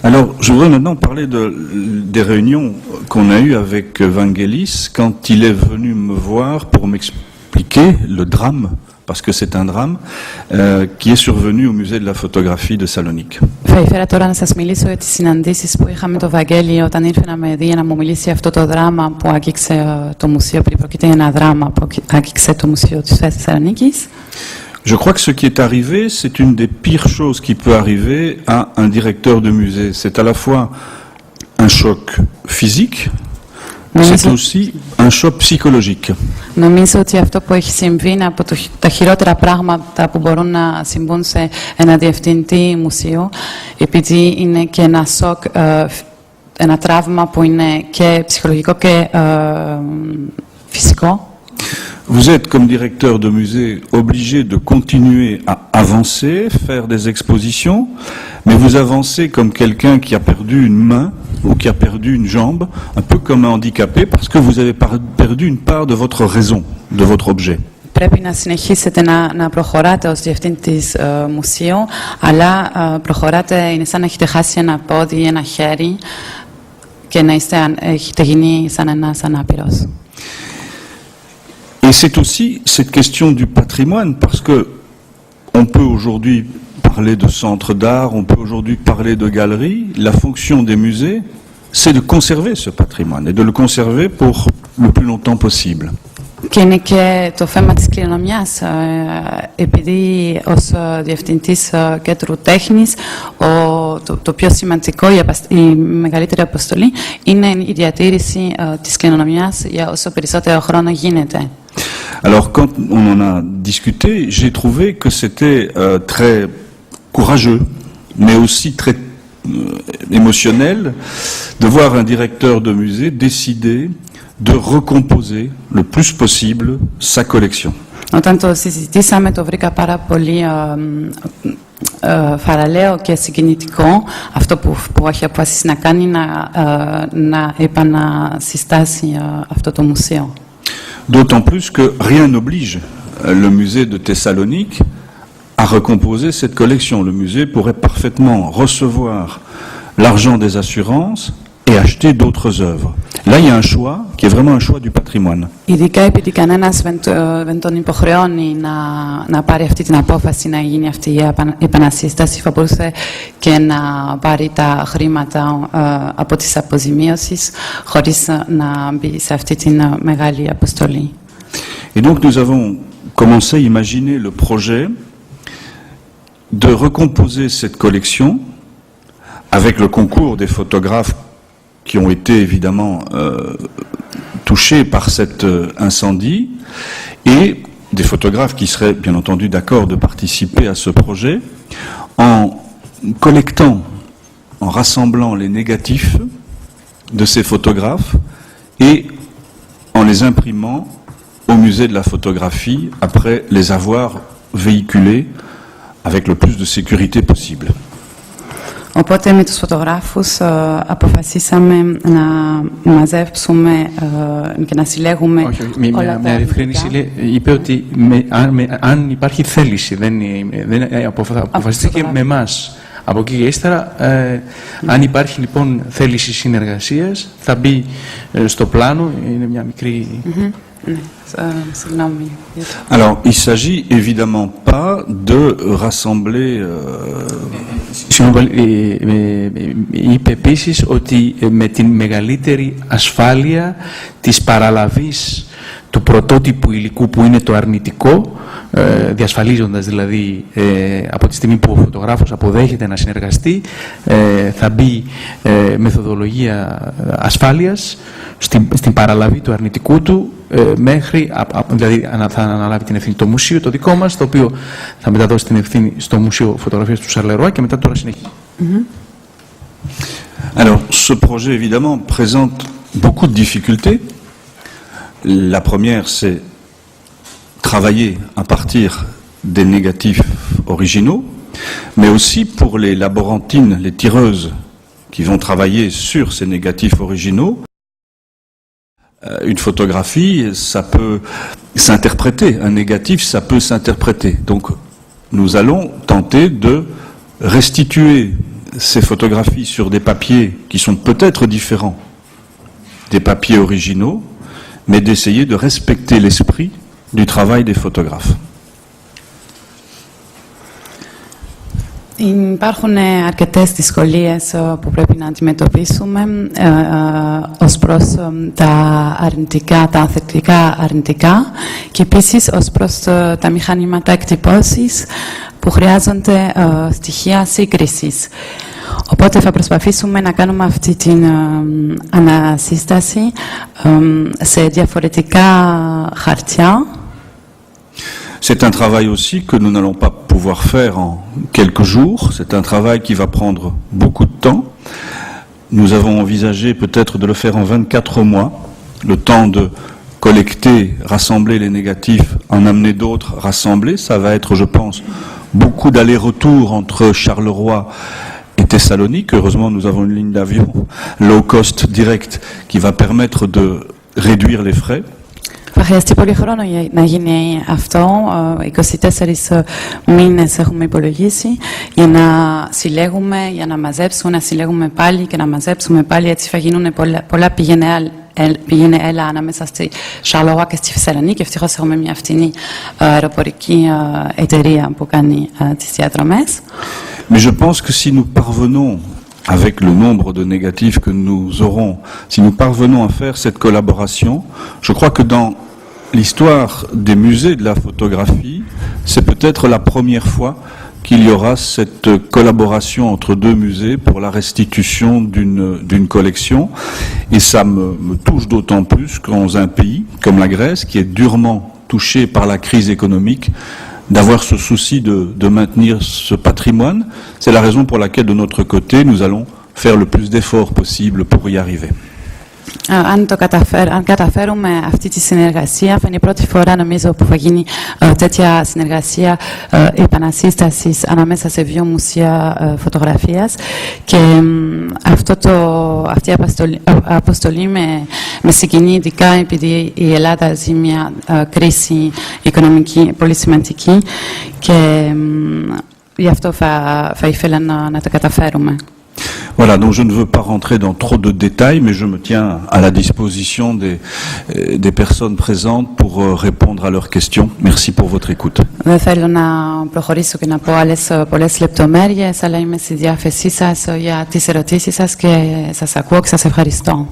Alors, je voudrais maintenant parler des réunions qu'on a eues avec Vangelis quand il est venu me voir pour m'expliquer le drame, parce que c'est un drame, qui est survenu au musée de la photographie de Salonique. Θα ήθελα τώρα να σας μιλήσω για τις συναντήσεις που είχαμε το Βαγγέλη όταν ήρθε να με δει για να μου μιλήσει για αυτό το δράμα που άγγιξε το μουσείο, επειδή πρόκειται για ένα δράμα που άγγιξε το μουσείο της Θεσσαλονίκης. Je crois que ce qui est arrivé, c'est une des pires choses qui peut arriver à un directeur de musée. C'est à la fois un choc physique, c'est aussi un choc psychologique. Νομίζω ότι αυτό που έχει συμβεί είναι από τα χειρότερα πράγματα που μπορούν να συμβούν σε ένα διευθυντή μουσείου, επειδή είναι και ένα σοκ, ένα τραύμα που είναι και ψυχολογικό και φυσικό. Vous êtes, comme directeur de musée, obligé de continuer à avancer, faire des expositions, mais vous avancez comme quelqu'un qui a perdu une main ou qui a perdu une jambe, un peu comme un handicapé, parce que vous avez perdu une part de votre raison, de votre objet. Πρέπει να συνεχίσετε να προχωράτε ως διευθυντής μουσείου, αλλά προχωράτε, είναι σαν να έχετε χάσει ένα πόδι ή ένα χέρι και να έχετε γίνει σαν ένας ανάπηρος. Et c'est aussi cette question du patrimoine, parce que on peut aujourd'hui parler de centres d'art, on peut aujourd'hui parler de galeries. La fonction des musées, c'est de conserver ce patrimoine et de le conserver pour le plus longtemps possible. Και είναι και το θέμα της κληρονομιάς, επειδή ως διευθυντής κέντρου τέχνης το πιο σημαντικό, η μεγαλύτερη αποστολή είναι η διατήρηση της κληρονομιάς για όσο περισσότερο χρόνο γίνεται. Alors quand on en a discuté, j'ai trouvé que c'était très courageux, mais aussi très émotionnel de voir un directeur de musée décider de recomposer le plus possible sa collection. Όταν το συζητήσαμε το βρήκα πάρα πολύ θαραλέο και συγκινητικό αυτό που έχει αποφασίσει να κάνει, να επανασυστάσει αυτό το μουσείο. D'autant plus que rien n'oblige le musée de Thessalonique à recomposer cette collection. Le musée pourrait parfaitement recevoir l'argent des assurances et acheter d'autres œuvres. Là, il y a un choix qui est vraiment un choix du patrimoine. Ειδικά επειδή κανένας δεν τον υποχρεώνει να πάρει αυτή την απόφαση, να γίνει αυτή η επανασύσταση, θα μπορούσε και να πάρει τα χρήματα από τις αποζημίωσεις χωρίς να μπει σε αυτή την μεγάλη αποστολή. Et donc nous avons commencé à imaginer le projet de recomposer cette collection avec le concours des photographes qui ont été évidemment touchés par cet incendie, et des photographes qui seraient bien entendu d'accord de participer à ce projet, en collectant, en rassemblant les négatifs de ces photographes et en les imprimant au musée de la photographie après les avoir véhiculés avec le plus de sécurité possible. Οπότε με τους φωτογράφους αποφασίσαμε να μαζέψουμε και να συλλέγουμε όλα τα διευκρίνηση. Είπε ότι αν υπάρχει θέληση, δεν αποφασίστηκε με εμάς. Από εκεί και ύστερα, αν υπάρχει λοιπόν θέληση συνεργασίας, θα μπει στο πλάνο, είναι μια μικρή... Alors, il ne s'agit évidemment pas de rassembler... Είπε επίσης ότι με την μεγαλύτερη ασφάλεια της παραλαβής του πρωτότυπου υλικού που είναι το αρνητικό, διασφαλίζοντας δηλαδή από τη στιγμή που ο φωτογράφος αποδέχεται να συνεργαστεί, θα μπει μεθοδολογία ασφάλειας στην παραλαβή του αρνητικού του, μέχρι, δηλαδή θα αναλάβει την ευθύνη το μουσείο, το δικό μας, το οποίο θα μεταδώσει την ευθύνη στο Μουσείο Φωτογραφίας του Σαρλερόα και μετά τώρα συνεχίζει. Alors, ce projet évidemment présente beaucoup de difficultés. La première, c'est travailler à partir des négatifs originaux, mais aussi pour les laborantines, les tireuses qui vont travailler sur ces négatifs originaux. Une photographie, ça peut s'interpréter. Un négatif, ça peut s'interpréter. Donc, nous allons tenter de restituer ces photographies sur des papiers qui sont peut-être différents des papiers originaux, mais d'essayer de respecter l'esprit du travail des photographes. Υπάρχουν αρκετές δυσκολίες που πρέπει να αντιμετωπίσουμε ως προς τα αρνητικά, τα θετικά αρνητικά και επίσης ως προς τα μηχανήματα εκτυπώσης που χρειάζονται στοιχεία σύγκρισης. Οπότε θα προσπαθήσουμε να κάνουμε αυτή την ανασύσταση σε διαφορετικά χαρτιά. C'est un travail aussi que nous n'allons pas pouvoir faire en quelques jours. C'est un travail qui va prendre beaucoup de temps. Nous avons envisagé peut-être de le faire en 24 mois, le temps de collecter, rassembler les négatifs, en amener d'autres, rassembler. Ça va être, je pense, beaucoup d'allers-retours entre Charleroi et Thessalonique. Heureusement, nous avons une ligne d'avion low cost direct qui va permettre de réduire les frais. Θα χρειαστεί πολύ χρόνο για να γίνει αυτό. 24 μήνες έχουμε υπολογίσει για να συλλέγουμε, για να μαζέψουμε, να συλλέγουμε πάλι και να μαζέψουμε πάλι. Έτσι θα γίνουν πολλά πήγαινε έλα ανάμεσα στη Σαρλογουά και στη Θεσσαλονίκη. Ευτυχώς έχουμε μια φτηνή αεροπορική εταιρεία που κάνει τις διαδρομές. Mais je pense que si nous parvenons, avec le nombre de négatifs que nous aurons, si nous parvenons à faire cette collaboration, je crois que dans l'histoire des musées de la photographie, c'est peut-être la première fois qu'il y aura cette collaboration entre deux musées pour la restitution d'une collection. Et ça me touche d'autant plus dans un pays comme la Grèce, qui est durement touché par la crise économique, d'avoir ce souci de maintenir ce patrimoine. C'est la raison pour laquelle, de notre côté, nous allons faire le plus d'efforts possible pour y arriver. Αν καταφέρουμε αυτή τη συνεργασία, θα είναι η πρώτη φορά νομίζω που θα γίνει τέτοια συνεργασία επανασύστασης ανάμεσα σε δύο μουσεία φωτογραφίας και αυτή η αποστολή με συγκινεί ειδικά επειδή η Ελλάδα ζει μια κρίση οικονομική πολύ σημαντική και γι' αυτό θα ήθελα να τα καταφέρουμε. Voilà, donc je ne veux pas rentrer dans trop de détails, mais je me tiens à la disposition des personnes présentes pour répondre à leurs questions. Merci pour votre écoute. Δεν θέλω να προχωρήσω και να πω πολλές λεπτομέρειες, αλλά είμαι στη διάθεσή σας για τις ερωτήσεις σας και σας ακούω και σας ευχαριστώ.